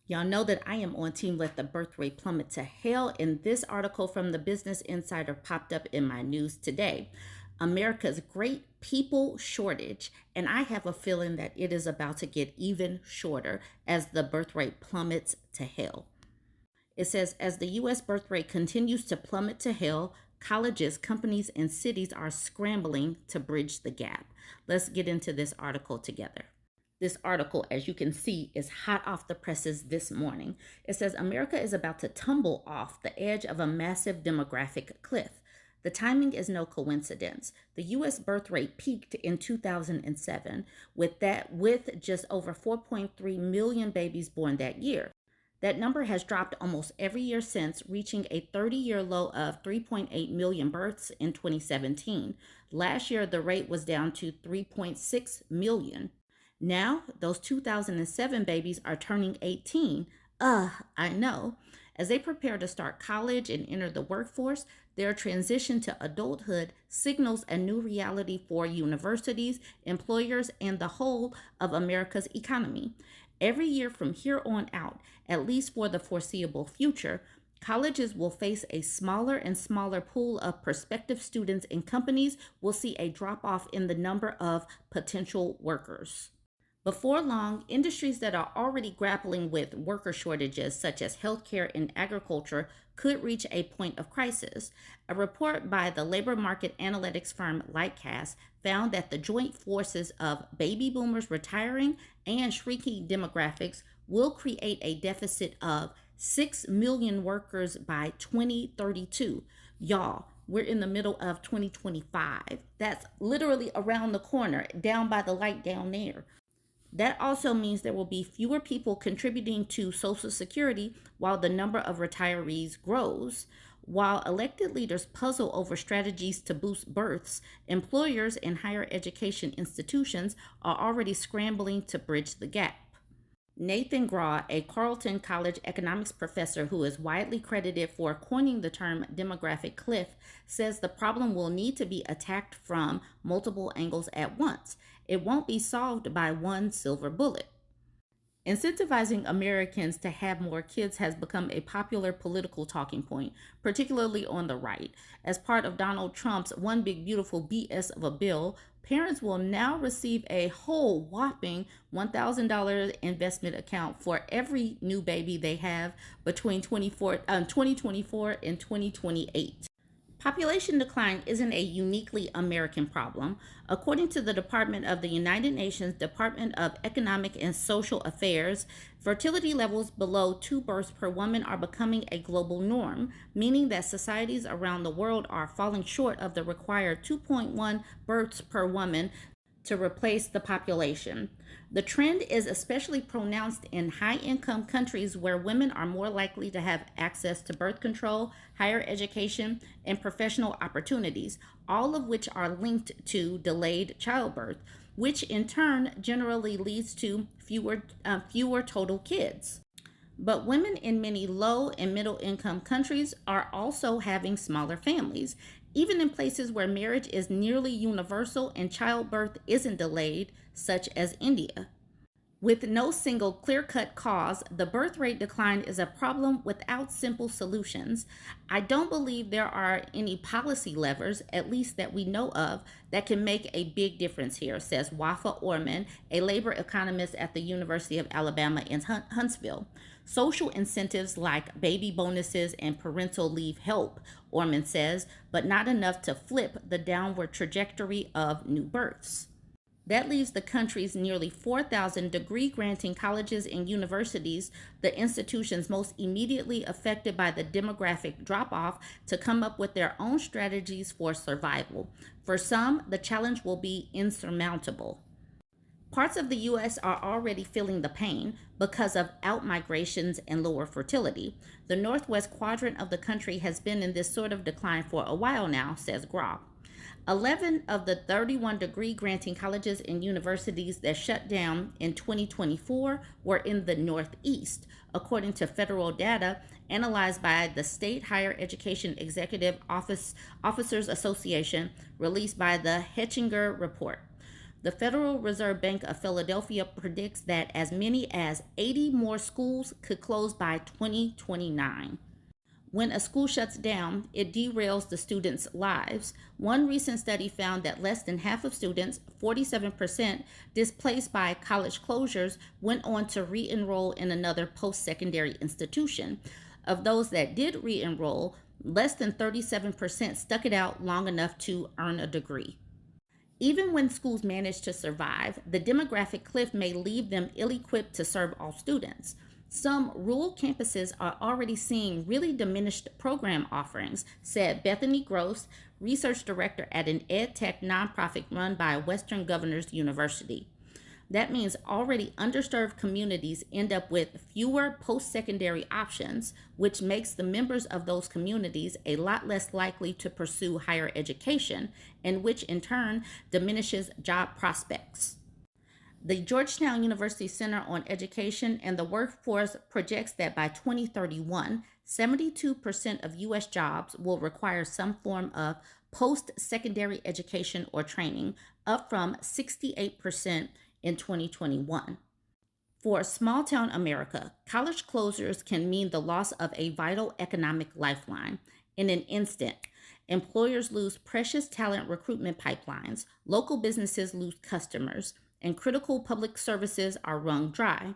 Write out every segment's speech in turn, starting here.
Y'all know that I am on team Let the Birth Rate Plummet to Hell, and this article from the Business Insider popped up in my news today. America's great people shortage, and I have a feeling that it is about to get even shorter as the birth rate plummets to hell. It says, as the U.S. birth rate continues to plummet to hell, colleges, companies, and cities are scrambling to bridge the gap. Let's get into this article together. This article, as you can see, is hot off the presses this morning. It says America is about to tumble off the edge of a massive demographic cliff. The timing is no coincidence. The U.S. birth rate peaked in 2007 with just over 4.3 million babies born that year. That number has dropped almost every year since, reaching a 30-year low of 3.8 million births in 2017. Last year, the rate was down to 3.6 million. Now, those 2007 babies are turning 18. I know. As they prepare to start college and enter the workforce, their transition to adulthood signals a new reality for universities, employers, and the whole of America's economy. Every year from here on out, at least for the foreseeable future, colleges will face a smaller and smaller pool of prospective students, and companies will see a drop-off in the number of potential workers. Before long, industries that are already grappling with worker shortages, such as healthcare and agriculture, could reach a point of crisis. A report by the labor market analytics firm Lightcast found that the joint forces of baby boomers retiring and shrinking demographics will create a deficit of 6 million workers by 2032. Y'all, we're in the middle of 2025. That's literally around the corner, down by the light down there. That also means there will be fewer people contributing to Social Security while the number of retirees grows. While elected leaders puzzle over strategies to boost births, employers and higher education institutions are already scrambling to bridge the gap. Nathan Graw, a Carleton College economics professor who is widely credited for coining the term demographic cliff, says the problem will need to be attacked from multiple angles at once. It won't be solved by one silver bullet. Incentivizing Americans to have more kids has become a popular political talking point, particularly on the right. As part of Donald Trump's One Big Beautiful BS of a bill, parents will now receive a whole whopping $1,000 investment account for every new baby they have between 2024 and 2028. Population decline isn't a uniquely American problem. According to the Department of the United Nations Department of Economic and Social Affairs, fertility levels below 2 births per woman are becoming a global norm, meaning that societies around the world are falling short of the required 2.1 births per woman to replace the population. The trend is especially pronounced in high-income countries where women are more likely to have access to birth control, higher education, and professional opportunities, all of which are linked to delayed childbirth, which in turn generally leads to fewer total kids. But women in many low and middle income countries are also having smaller families, even in places where marriage is nearly universal and childbirth isn't delayed, such as India. With no single clear-cut cause, the birth rate decline is a problem without simple solutions. I don't believe there are any policy levers, at least that we know of, that can make a big difference here, says Wafa Orman, a labor economist at the University of Alabama in Huntsville. Social incentives like baby bonuses and parental leave help, Orman says, but not enough to flip the downward trajectory of new births. That leaves the country's nearly 4,000 degree-granting colleges and universities, the institutions most immediately affected by the demographic drop-off, to come up with their own strategies for survival. For some, the challenge will be insurmountable. Parts of the U.S. are already feeling the pain because of outmigrations and lower fertility. The northwest quadrant of the country has been in this sort of decline for a while now, says Graw. 11 of the 31 degree-granting colleges and universities that shut down in 2024 were in the Northeast, according to federal data analyzed by the State Higher Education Executive Officers Association, released by the Hetchinger Report. The Federal Reserve Bank of Philadelphia predicts that as many as 80 more schools could close by 2029. When a school shuts down, it derails the students' lives. One recent study found that less than half of students, 47%, displaced by college closures, went on to re enroll in another post secondary institution. Of those that did re enroll, less than 37% stuck it out long enough to earn a degree. Even when schools manage to survive, the demographic cliff may leave them ill equipped to serve all students. Some rural campuses are already seeing really diminished program offerings, said Bethany Gross, research director at an ed tech nonprofit run by Western Governors University. That means already underserved communities end up with fewer post secondary options, which makes the members of those communities a lot less likely to pursue higher education, and which in turn diminishes job prospects. The Georgetown University Center on Education and the Workforce projects that by 2031, 72% of U.S. jobs will require some form of post secondary education or training, up from 68% in 2021. For small town America, college closures can mean the loss of a vital economic lifeline. In an instant, employers lose precious talent recruitment pipelines, local businesses lose customers, and critical public services are wrung dry.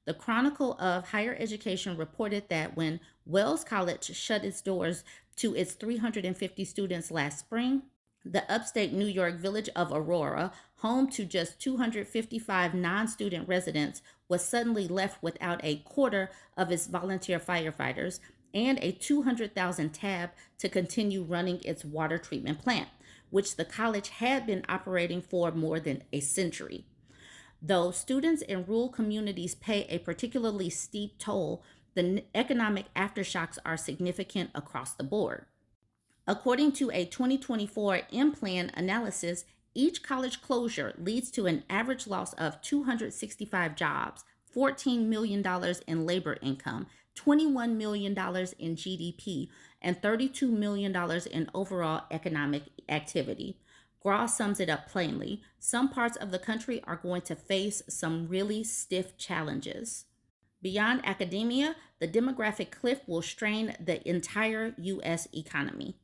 The Chronicle of Higher Education reported that when Wells College shut its doors to its 350 students last spring, the upstate New York village of Aurora, home to just 255 non-student residents, was suddenly left without a quarter of its volunteer firefighters and a $200,000 tab to continue running its water treatment plant, which the college had been operating for more than a century. Though students in rural communities pay a particularly steep toll, the economic aftershocks are significant across the board. According to a 2024 M-Plan analysis, each college closure leads to an average loss of 265 jobs, $14 million in labor income, $21 million in GDP, and $32 million in overall economic activity. Graw sums it up plainly. Some parts of the country are going to face some really stiff challenges. Beyond academia, the demographic cliff will strain the entire U.S. economy.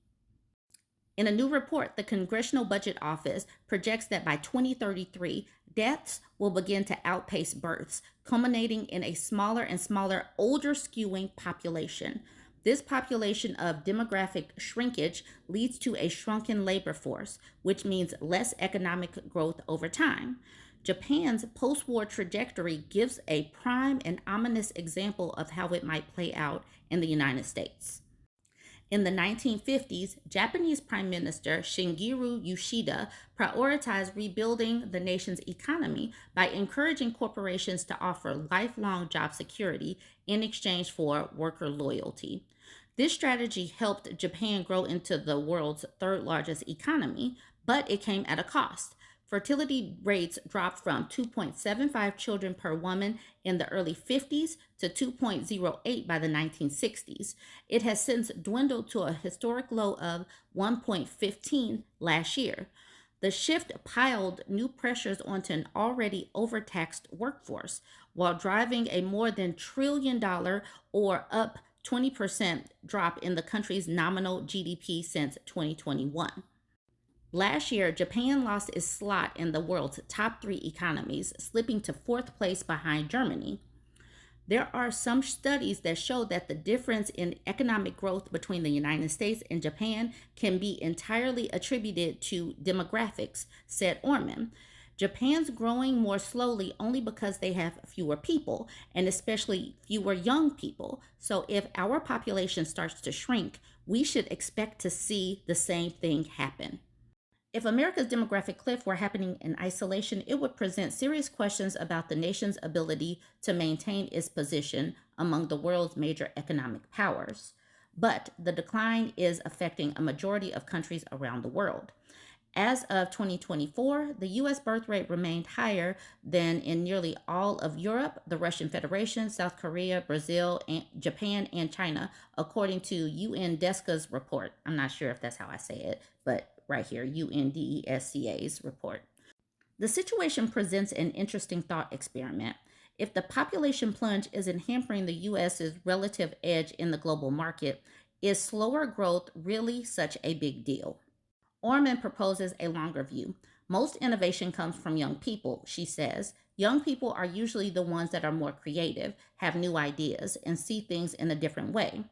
In a new report, the Congressional Budget Office projects that by 2033, deaths will begin to outpace births, culminating in a smaller and smaller, older skewing population. This population of demographic shrinkage leads to a shrunken labor force, which means less economic growth over time. Japan's post-war trajectory gives a prime and ominous example of how it might play out in the United States. In the 1950s, Japanese Prime Minister Shigeru Yoshida prioritized rebuilding the nation's economy by encouraging corporations to offer lifelong job security in exchange for worker loyalty. This strategy helped Japan grow into the world's third largest economy, but it came at a cost. Fertility rates dropped from 2.75 children per woman in the early 50s to 2.08 by the 1960s. It has since dwindled to a historic low of 1.15 last year. The shift piled new pressures onto an already overtaxed workforce, while driving a more than $1 trillion or up 20% drop in the country's nominal GDP since 2021. Last year, Japan lost its slot in the world's top 3 economies, slipping to 4th place behind Germany. There are some studies that show that the difference in economic growth between the United States and Japan can be entirely attributed to demographics, said Orman. Japan's growing more slowly only because they have fewer people, and especially fewer young people. So if our population starts to shrink, we should expect to see the same thing happen. If America's demographic cliff were happening in isolation, it would present serious questions about the nation's ability to maintain its position among the world's major economic powers. But the decline is affecting a majority of countries around the world. As of 2024, the U.S. birth rate remained higher than in nearly all of Europe, the Russian Federation, South Korea, Brazil, and Japan, and China, according to UNDESCA's report. I'm not sure if that's how I say it, but right here, UNDESCA's report. The situation presents an interesting thought experiment. If the population plunge isn't hampering the US's relative edge in the global market, is slower growth really such a big deal? Orman proposes a longer view. Most innovation comes from young people, she says. Young people are usually the ones that are more creative, have new ideas, and see things in a different way.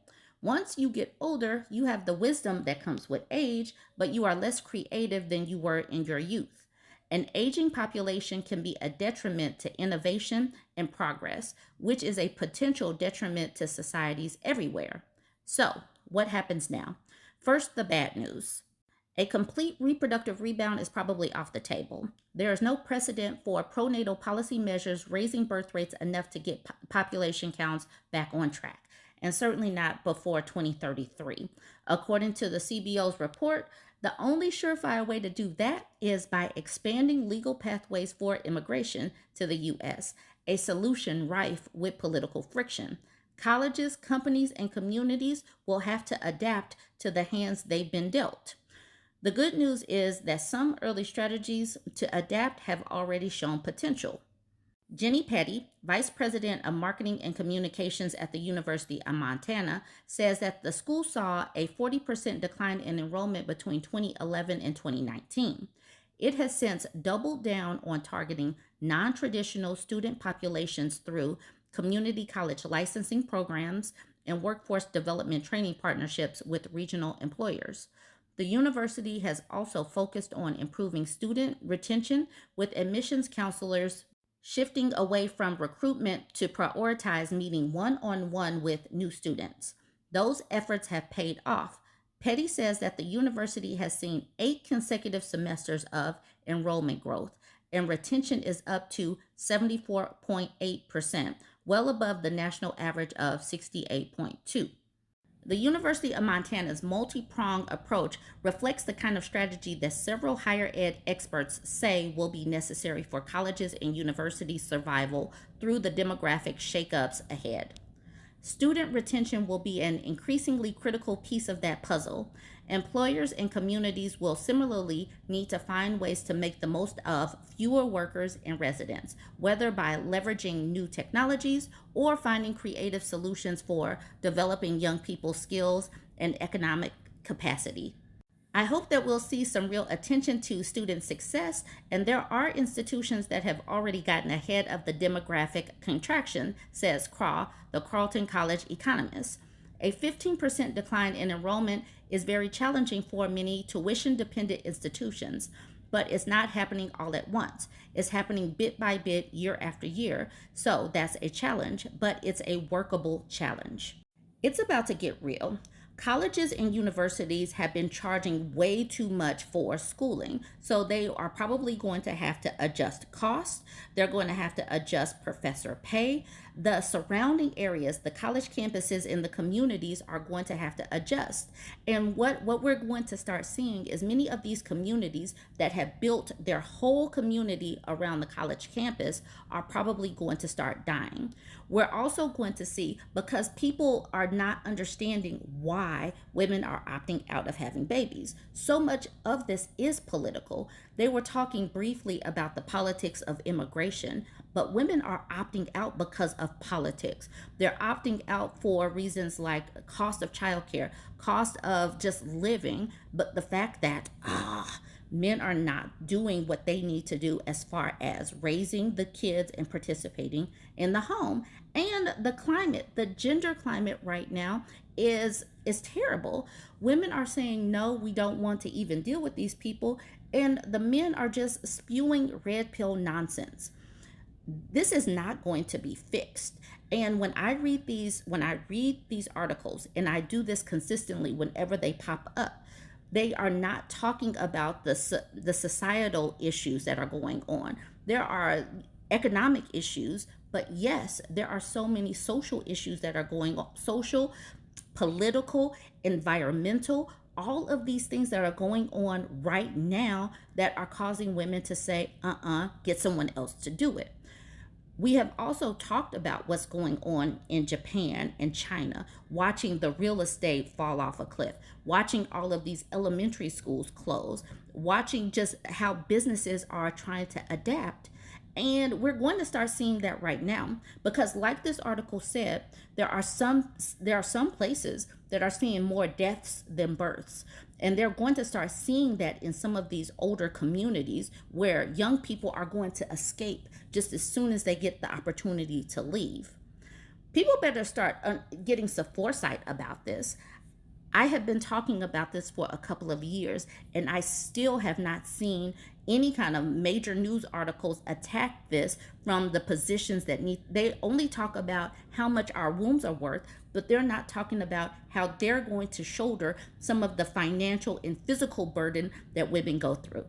Once you get older, you have the wisdom that comes with age, but you are less creative than you were in your youth. An aging population can be a detriment to innovation and progress, which is a potential detriment to societies everywhere. So, what happens now? First, the bad news. A complete reproductive rebound is probably off the table. There is no precedent for pronatal policy measures raising birth rates enough to get population counts back on track, and certainly not before 2033. According to the CBO's report, the only surefire way to do that is by expanding legal pathways for immigration to the U.S., a solution rife with political friction. Colleges, companies, and communities will have to adapt to the hands they've been dealt. The good news is that some early strategies to adapt have already shown potential. Jenny Petty, Vice President of Marketing and Communications at the University of Montana, says that the school saw a 40% decline in enrollment between 2011 and 2019. It has since doubled down on targeting non-traditional student populations through community college licensing programs and workforce development training partnerships with regional employers. The university has also focused on improving student retention, with admissions counselors shifting away from recruitment to prioritize meeting one-on-one with new students. Those efforts have paid off. Petty says that the university has seen 8 consecutive semesters of enrollment growth, and retention is up to 74.8%, well above the national average of 68.2%. The University of Montana's multi-pronged approach reflects the kind of strategy that several higher ed experts say will be necessary for colleges and universities' survival through the demographic shakeups ahead. Student retention will be an increasingly critical piece of that puzzle. Employers and communities will similarly need to find ways to make the most of fewer workers and residents, whether by leveraging new technologies or finding creative solutions for developing young people's skills and economic capacity. I hope that we'll see some real attention to student success, and there are institutions that have already gotten ahead of the demographic contraction, says Craw, the Carleton College economist. A 15% decline in enrollment is very challenging for many tuition-dependent institutions, but it's not happening all at once. It's happening bit by bit, year after year, so that's a challenge, but it's a workable challenge. It's about to get real. Colleges and universities have been charging way too much for schooling, so they are probably going to have to adjust costs. They're going to have to adjust professor pay. The surrounding areas, the college campuses and the communities are going to have to adjust. And what we're going to start seeing is many of these communities that have built their whole community around the college campus are probably going to start dying. We're also going to see, because people are not understanding why women are opting out of having babies, so much of this is political. They were talking briefly about the politics of immigration, but women are opting out because of politics. They're opting out for reasons like cost of childcare, cost of just living, but the fact that men are not doing what they need to do as far as raising the kids and participating in the home. And the climate, the gender climate right now is terrible. Women are saying, no, we don't want to even deal with these people. And the men are just spewing red pill nonsense. This is not going to be fixed. And when I read these articles, and I do this consistently whenever they pop up, they are not talking about the societal issues that are going on. There are economic issues, but yes, there are so many social issues that are going on. Social, political, environmental, all of these things that are going on right now that are causing women to say, get someone else to do it. We have also talked about what's going on in Japan and China, watching the real estate fall off a cliff, watching all of these elementary schools close, watching just how businesses are trying to adapt. And we're going to start seeing that right now because, like this article said, there are some places that are seeing more deaths than births. And they're going to start seeing that in some of these older communities where young people are going to escape just as soon as they get the opportunity to leave. People better start getting some foresight about this. I have been talking about this for a couple of years, and I still have not seen any kind of major news articles attack this from the positions that need. They only talk about how much our wombs are worth, but they're not talking about how they're going to shoulder some of the financial and physical burden that women go through.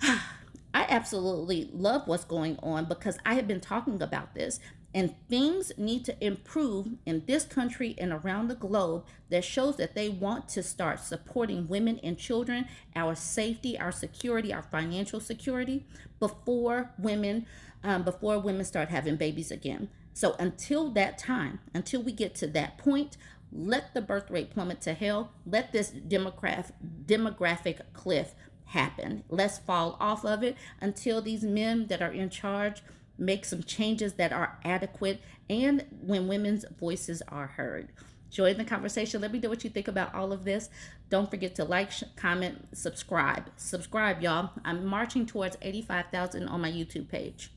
I absolutely love what's going on because I have been talking about this, and things need to improve in this country and around the globe that shows that they want to start supporting women and children, our safety, our security, our financial security before women start having babies again. So until that time, until we get to that point, let the birth rate plummet to hell. Let this demographic cliff happen. Let's fall off of it until these men that are in charge make some changes that are adequate and when women's voices are heard. Join the conversation. Let me know what you think about all of this. Don't forget to like, comment, subscribe. Subscribe, y'all. I'm marching towards 85,000 on my YouTube page.